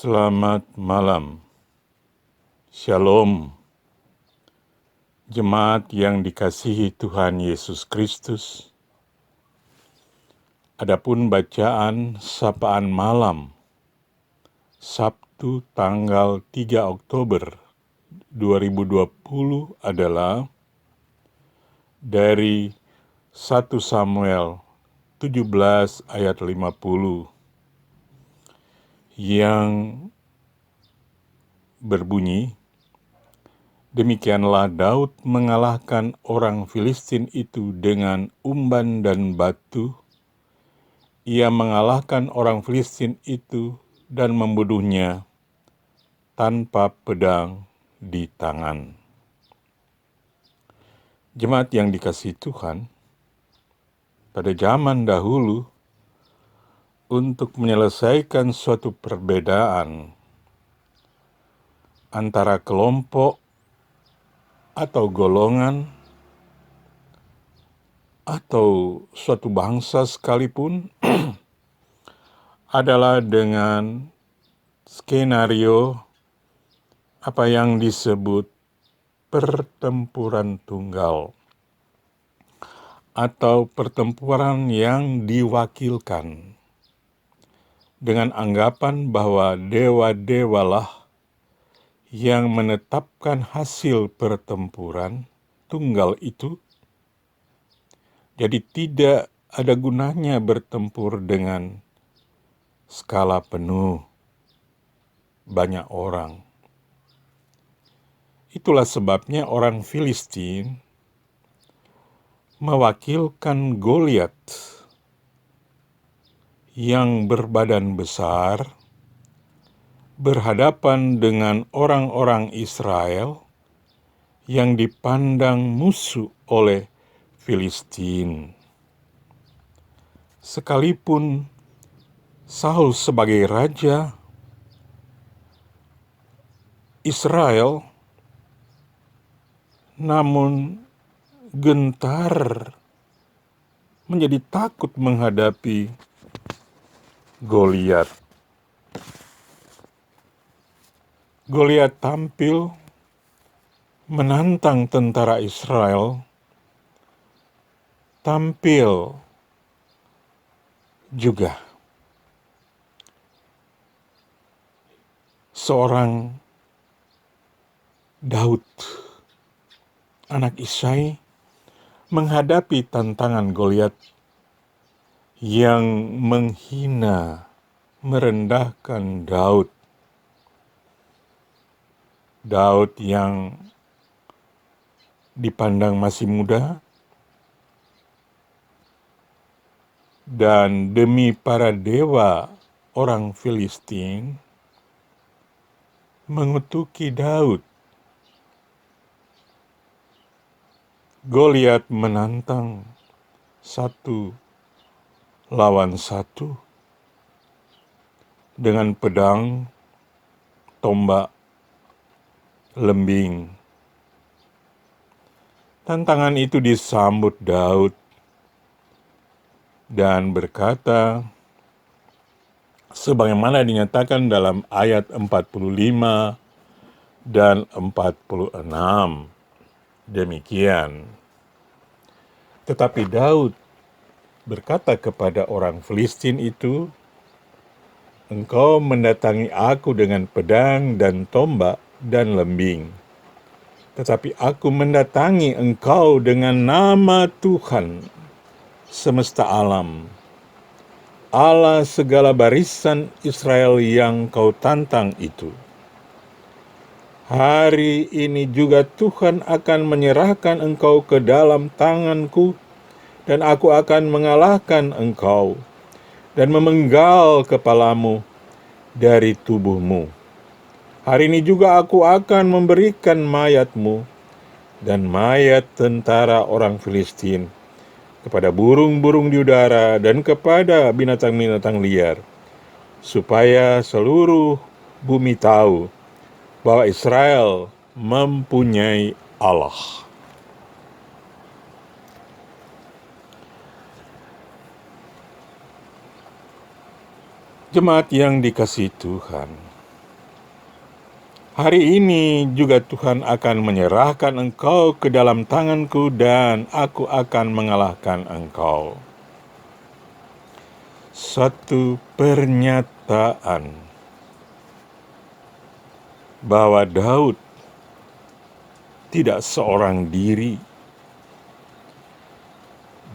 Selamat malam, Shalom, jemaat yang dikasihi Tuhan Yesus Kristus. Adapun bacaan sapaan malam, Sabtu tanggal 3 Oktober 2020 adalah dari 1 Samuel 17 ayat 50 yang berbunyi, "Demikianlah Daud mengalahkan orang Filistin itu dengan umban dan batu. Ia mengalahkan orang Filistin itu dan membunuhnya tanpa pedang di tangan." Jemaat yang dikasihi Tuhan, pada zaman dahulu, untuk menyelesaikan suatu perbedaan antara kelompok atau golongan atau suatu bangsa sekalipun adalah dengan skenario apa yang disebut pertempuran tunggal atau pertempuran yang diwakilkan dengan anggapan bahwa dewa-dewalah yang menetapkan hasil pertempuran tunggal itu. Jadi tidak ada gunanya bertempur dengan skala penuh banyak orang. Itulah sebabnya orang Filistin mewakilkan Goliat yang berbadan besar berhadapan dengan orang-orang Israel yang dipandang musuh oleh Filistin. Sekalipun Saul sebagai raja Israel, namun gentar menjadi takut menghadapi Goliat. Goliat tampil menantang tentara Israel, tampil juga seorang Daud, anak Isai, menghadapi tantangan Goliat yang menghina, merendahkan Daud. Daud yang dipandang masih muda dan demi para dewa orang Filistin mengutuki Daud. Goliat menantang 1 lawan 1 dengan pedang, tombak, lembing. Tantangan itu disambut Daud dan berkata, sebagaimana dinyatakan dalam ayat 45 dan 46. Demikian. Tetapi Daud berkata kepada orang Filistin itu, "Engkau mendatangi aku dengan pedang dan tombak dan lembing. Tetapi aku mendatangi engkau dengan nama Tuhan semesta alam, Allah segala barisan Israel yang kau tantang itu. Hari ini juga Tuhan akan menyerahkan engkau ke dalam tanganku, dan aku akan mengalahkan engkau dan memenggal kepalamu dari tubuhmu. Hari ini juga aku akan memberikan mayatmu dan mayat tentara orang Filistin kepada burung-burung di udara dan kepada binatang-binatang liar, supaya seluruh bumi tahu bahwa Israel mempunyai Allah." Jemaat yang dikasihi Tuhan, Hari ini juga Tuhan akan menyerahkan engkau ke dalam tanganku dan aku akan mengalahkan engkau. Satu pernyataan bahwa Daud tidak seorang diri.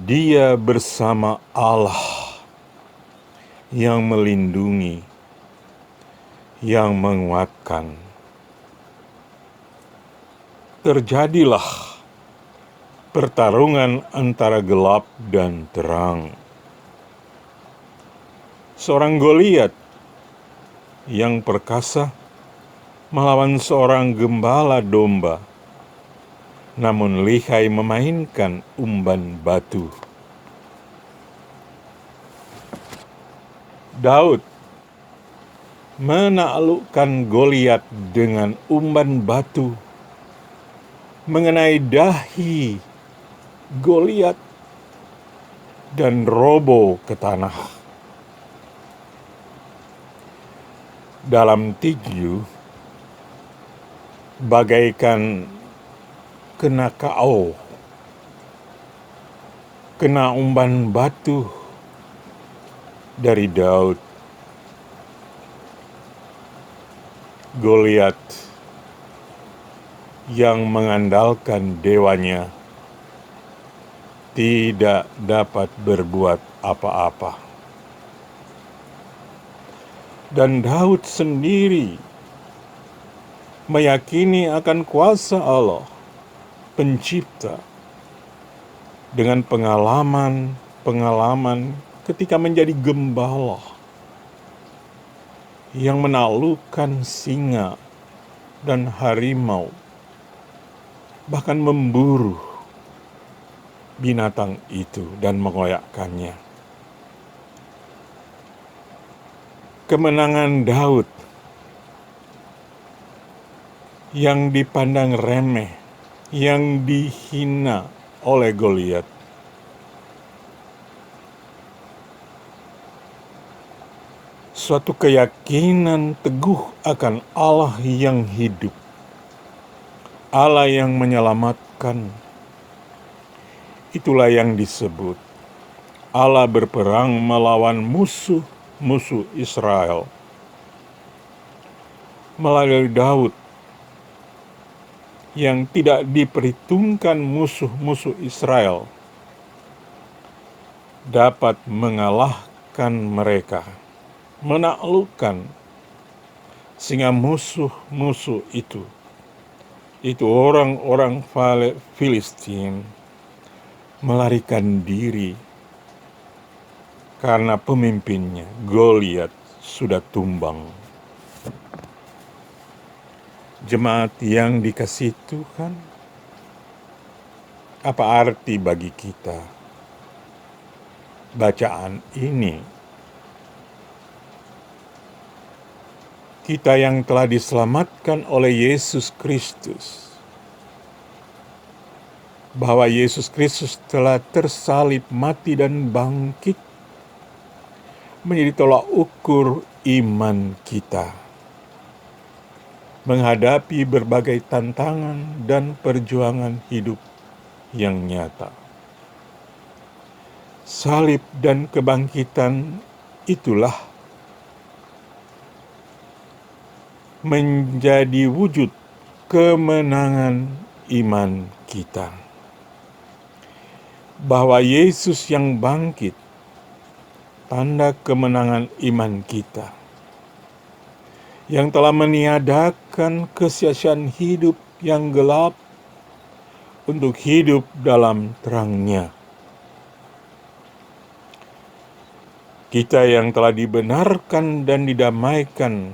Dia bersama Allah yang melindungi, yang menguatkan. Terjadilah pertarungan antara gelap dan terang. Seorang Goliat yang perkasa melawan seorang gembala domba, namun lihai memainkan umban batu. Daud menaklukkan Goliat dengan umban batu mengenai dahi Goliat dan roboh ke tanah. Dalam tinju, bagaikan kena KO, kena umban batu dari Daud. Goliat yang mengandalkan dewanya tidak dapat berbuat apa-apa. Dan Daud sendiri meyakini akan kuasa Allah, pencipta, dengan pengalaman ketika menjadi gembala yang menaklukkan singa dan harimau, bahkan memburu binatang itu dan mengoyakkannya. Kemenangan Daud yang dipandang remeh, yang dihina oleh Goliat, suatu keyakinan teguh akan Allah yang hidup, Allah yang menyelamatkan. Itulah yang disebut Allah berperang melawan musuh Israel melalui Daud yang tidak diperhitungkan musuh-musuh Israel dapat mengalahkan mereka, menaklukkan, sehingga musuh-musuh itu orang-orang Filistin melarikan diri karena pemimpinnya Goliat sudah tumbang. Jemaat yang dikasihi Tuhan, apa arti bagi kita bacaan ini? Kita yang telah diselamatkan oleh Yesus Kristus, bahwa Yesus Kristus telah tersalib, mati, dan bangkit, menjadi tolak ukur iman kita menghadapi berbagai tantangan dan perjuangan hidup yang nyata. Salib dan kebangkitan itulah menjadi wujud kemenangan iman kita. Bahwa Yesus yang bangkit, tanda kemenangan iman kita, yang telah meniadakan kesia-siaan hidup yang gelap untuk hidup dalam terang-Nya. Kita yang telah dibenarkan dan didamaikan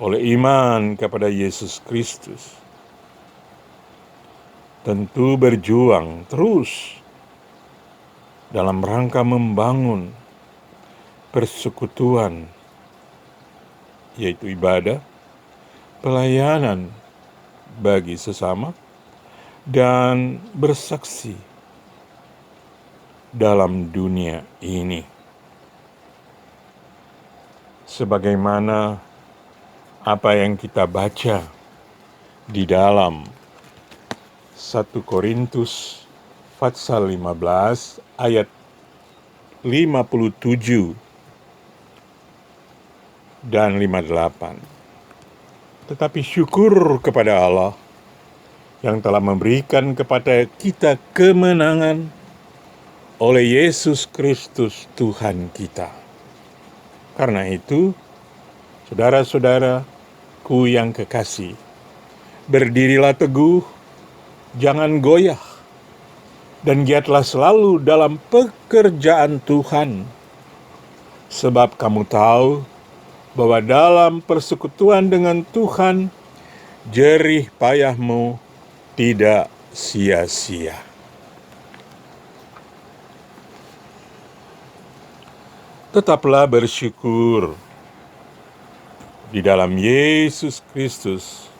oleh iman kepada Yesus Kristus, tentu berjuang terus dalam rangka membangun persekutuan, yaitu ibadah, pelayanan bagi sesama, dan bersaksi dalam dunia ini. Sebagaimana apa yang kita baca di dalam 1 Korintus pasal 15 ayat 57 dan 58. Tetapi syukur kepada Allah yang telah memberikan kepada kita kemenangan oleh Yesus Kristus Tuhan kita. Karena itu, saudara-saudaraku yang kekasih, berdirilah teguh, jangan goyah, dan giatlah selalu dalam pekerjaan Tuhan. Sebab kamu tahu bahwa dalam persekutuan dengan Tuhan, jerih payahmu tidak sia-sia. Tetaplah bersyukur di dalam Yesus Kristus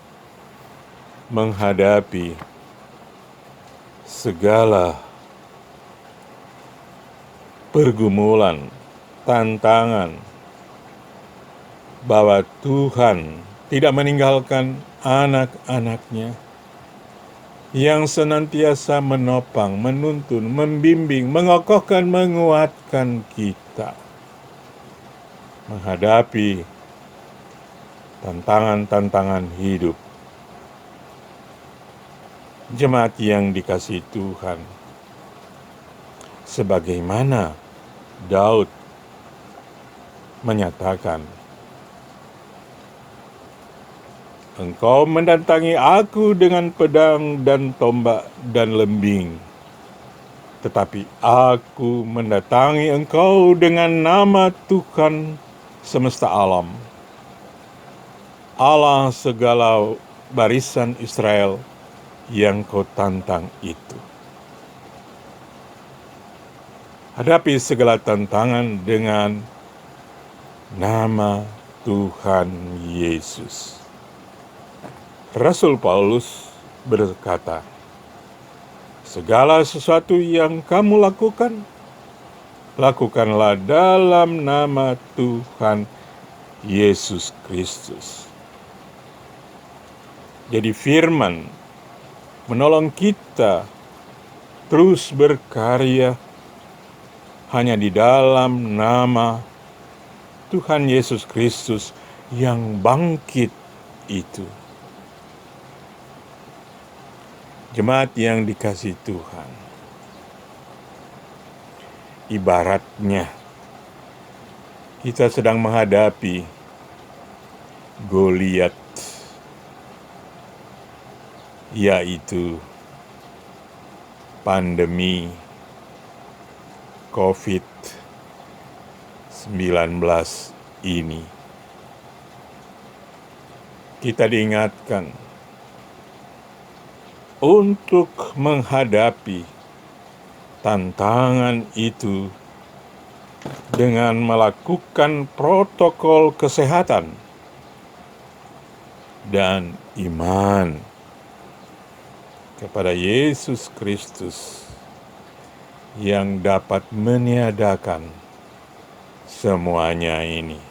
menghadapi segala pergumulan, tantangan, bahwa Tuhan tidak meninggalkan anak-anaknya yang senantiasa menopang, menuntun, membimbing, mengokohkan, menguatkan kita menghadapi tantangan-tantangan hidup. Jemaat yang dikasihi Tuhan, sebagaimana Daud menyatakan, Engkau mendatangi aku dengan pedang dan tombak dan lembing, tetapi aku mendatangi engkau dengan nama Tuhan semesta alam, Allah segala barisan Israel yang kau tantang itu. Hadapi segala tantangan dengan nama Tuhan Yesus. Rasul Paulus berkata, segala sesuatu yang kamu lakukan, lakukanlah dalam nama Tuhan Yesus Kristus. Jadi firman menolong kita terus berkarya hanya di dalam nama Tuhan Yesus Kristus yang bangkit itu. Jemaat yang dikasihi Tuhan, ibaratnya kita sedang menghadapi Goliat, yaitu pandemi COVID-19 ini. Kita diingatkan untuk menghadapi tantangan itu dengan melakukan protokol kesehatan dan iman kepada Yesus Kristus yang dapat meniadakan semuanya ini.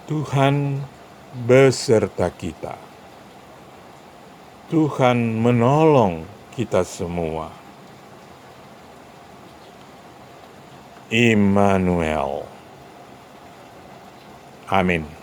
Tuhan beserta kita. Tuhan menolong kita semua. Immanuel. Amin.